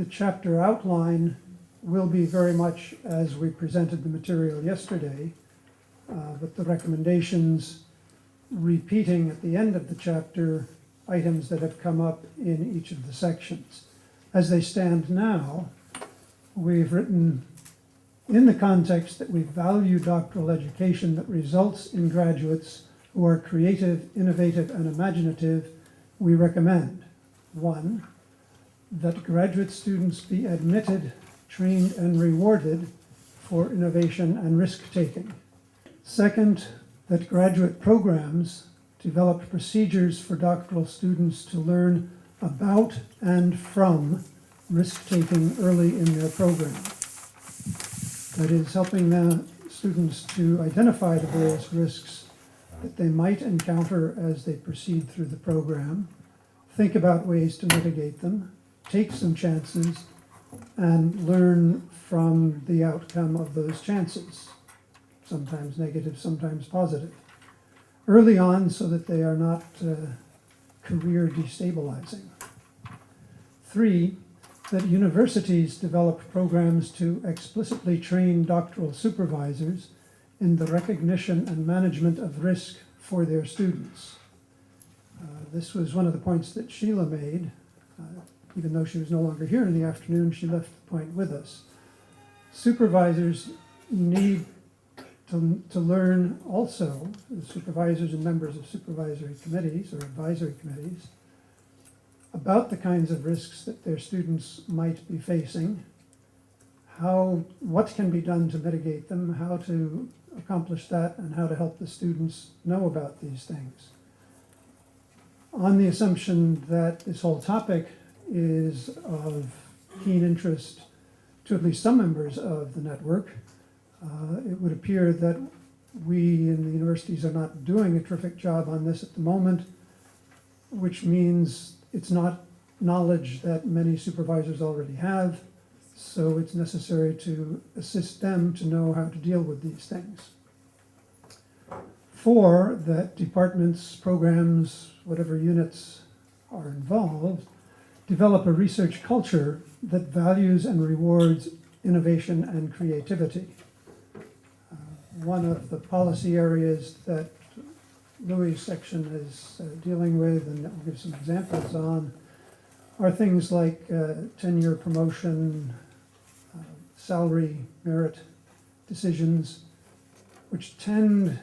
the chapter outline will be very much as we presented the material yesterday, with the recommendations repeating at the end of the chapter items that have come up in each of the sections. As they stand now, we've written in the context that we value doctoral education that results in graduates who are creative, innovative, and imaginative. We recommend, 1, that graduate students be admitted, trained, and rewarded for innovation and risk-taking. 2nd, that graduate programs develop procedures for doctoral students to learn about and from risk-taking early in their program. That is, helping the students to identify the various risks that they might encounter as they proceed through the program, think about ways to mitigate them, take some chances, and learn from the outcome of those chances, sometimes negative, sometimes positive, early on so that they are not career destabilizing. 3, that universities develop programs to explicitly train doctoral supervisors in the recognition and management of risk for their students. This was one of the points that Sheila made. Even though she was no longer here in the afternoon, she left the point with us. Supervisors need to learn also, the supervisors and members of supervisory committees or advisory committees, about the kinds of risks that their students might be facing, what can be done to mitigate them, how to accomplish that, and how to help the students know about these things. On the assumption that this whole topic is of keen interest to at least some members of the network, it would appear that we in the universities are not doing a terrific job on this at the moment, which means it's not knowledge that many supervisors already have, so it's necessary to assist them to know how to deal with these things. 4, that departments, programs, whatever units are involved, develop a research culture that values and rewards innovation and creativity. One of the policy areas that Louis' section is dealing with, and I'll give some examples on, are things like tenure, promotion, salary, merit decisions, which tend,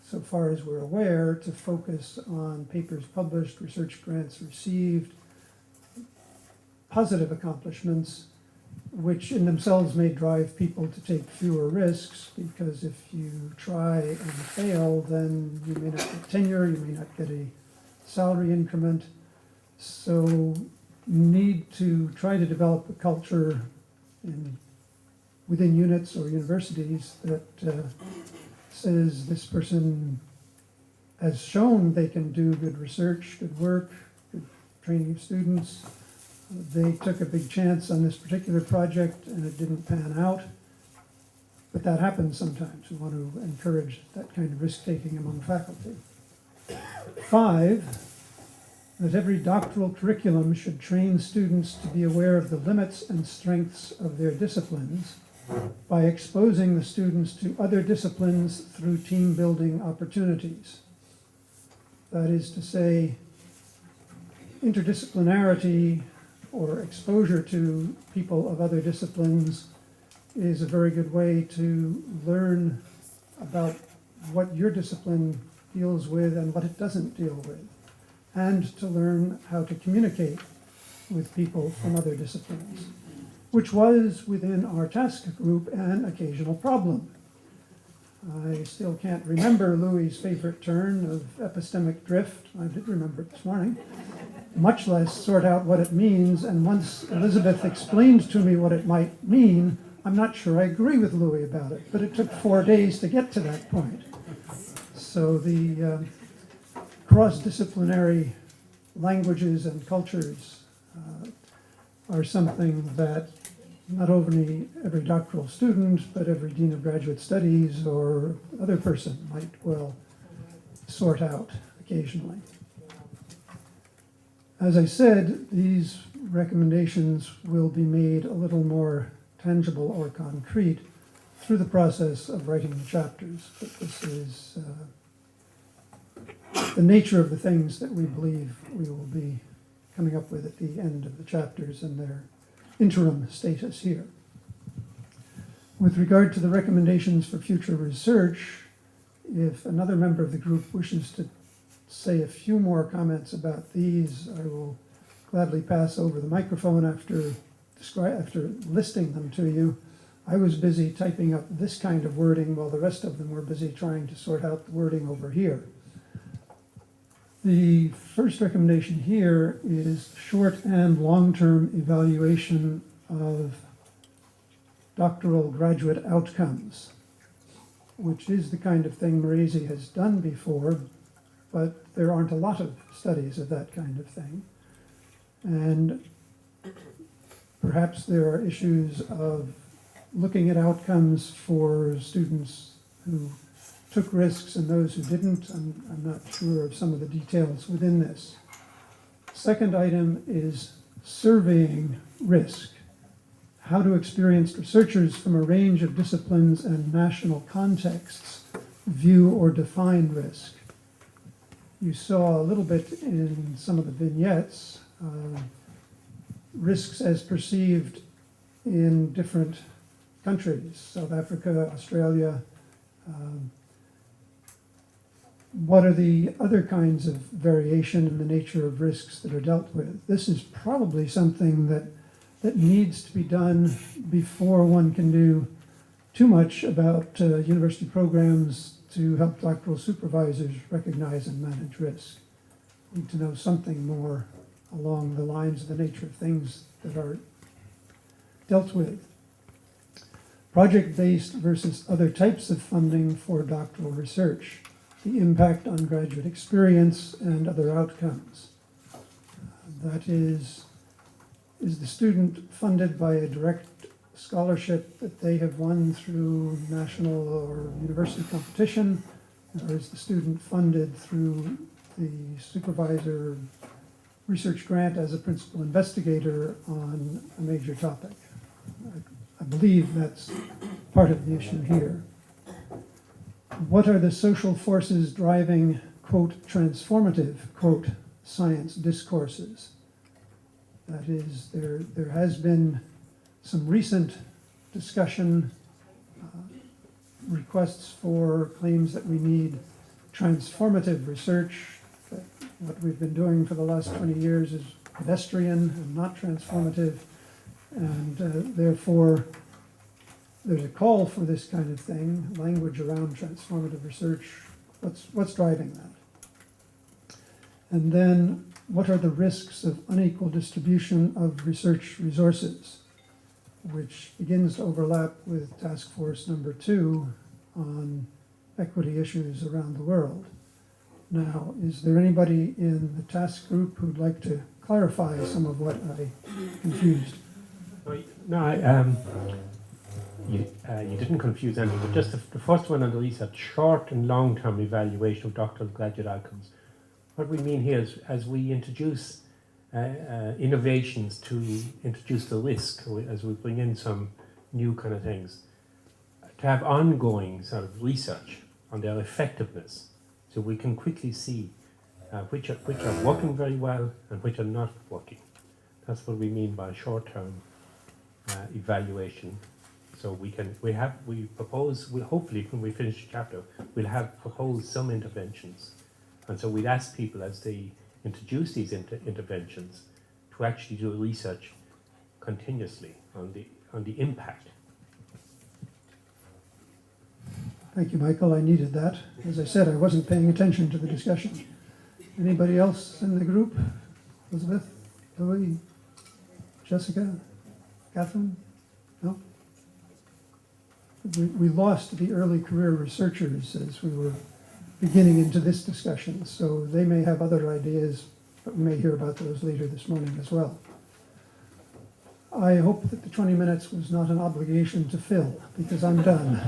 so far as we're aware, to focus on papers published, research grants received, positive accomplishments, which in themselves may drive people to take fewer risks, because if you try and fail, then you may not get tenure, you may not get a salary increment. So you need to try to develop a culture within units or universities that says this person has shown they can do good research, good work, good training of students. They took a big chance on this particular project and it didn't pan out, but that happens sometimes. We want to encourage that kind of risk-taking among faculty. 5, that every doctoral curriculum should train students to be aware of the limits and strengths of their disciplines by exposing the students to other disciplines through team-building opportunities. That is to say, interdisciplinarity or exposure to people of other disciplines is a very good way to learn about what your discipline deals with and what it doesn't deal with, and to learn how to communicate with people from other disciplines, which was within our task group an occasional problem. I still can't remember Louis' favorite turn of epistemic drift. I did remember it this morning, much less sort out what it means. And once Elizabeth explained to me what it might mean, I'm not sure I agree with Louis about it, but it took 4 days to get to that point. So the cross-disciplinary languages and cultures are something that not only every doctoral student, but every dean of graduate studies or other person might well sort out occasionally. As I said, these recommendations will be made a little more tangible or concrete through the process of writing the chapters. But this is the nature of the things that we believe we will be coming up with at the end of the chapters and their interim status here. With regard to the recommendations for future research, if another member of the group wishes to say a few more comments about these, I will gladly pass over the microphone after listing them to you. I was busy typing up this kind of wording while the rest of them were busy trying to sort out the wording over here. The first recommendation here is short and long-term evaluation of doctoral graduate outcomes, which is the kind of thing Maresi has done before, but there aren't a lot of studies of that kind of thing. And perhaps there are issues of looking at outcomes for students who took risks and those who didn't. I'm not sure of some of the details within this. Second item is surveying risk. How do experienced researchers from a range of disciplines and national contexts view or define risk? You saw a little bit in some of the vignettes, risks as perceived in different countries, South Africa, Australia. What are the other kinds of variation in the nature of risks that are dealt with? This is probably something that needs to be done before one can do too much about university programs to help doctoral supervisors recognize and manage risk. We need to know something more along the lines of the nature of things that are dealt with. Project-based versus other types of funding for doctoral research, the impact on graduate experience and other outcomes. That is the student funded by a direct scholarship that they have won through national or university competition, or is the student funded through the supervisor research grant as a principal investigator on a major topic? I believe that's part of the issue here. What are the social forces driving, quote, transformative, quote, science discourses? That is, there has been some recent discussion, requests for claims that we need transformative research, that what we've been doing for the last 20 years is pedestrian and not transformative, and therefore there's a call for this kind of thing, language around transformative research. What's driving that? And then, what are the risks of unequal distribution of research resources, which begins to overlap with task force number 2 on equity issues around the world. Now, is there anybody in the task group who'd like to clarify some of what I confused? No, you didn't confuse anything, but just the first one on the research, short and long-term evaluation of doctoral graduate outcomes. What we mean here is, as we introduce innovations to introduce the risk, as we bring in some new kind of things, to have ongoing sort of research on their effectiveness, so we can quickly see which are working very well and which are not working. That's what we mean by short-term evaluation. So we propose, hopefully when we finish the chapter, we'll have proposed some interventions. And so we'd ask people as they introduce these interventions to actually do research continuously on the impact. Thank you, Michael. I needed that. As I said, I wasn't paying attention to the discussion. Anybody else in the group? Elizabeth? Louis? Jessica? Catherine? No? We lost the early career researchers as we were beginning into this discussion, so they may have other ideas, but we may hear about those later this morning as well. I hope that the 20 minutes was not an obligation to fill, because I'm done.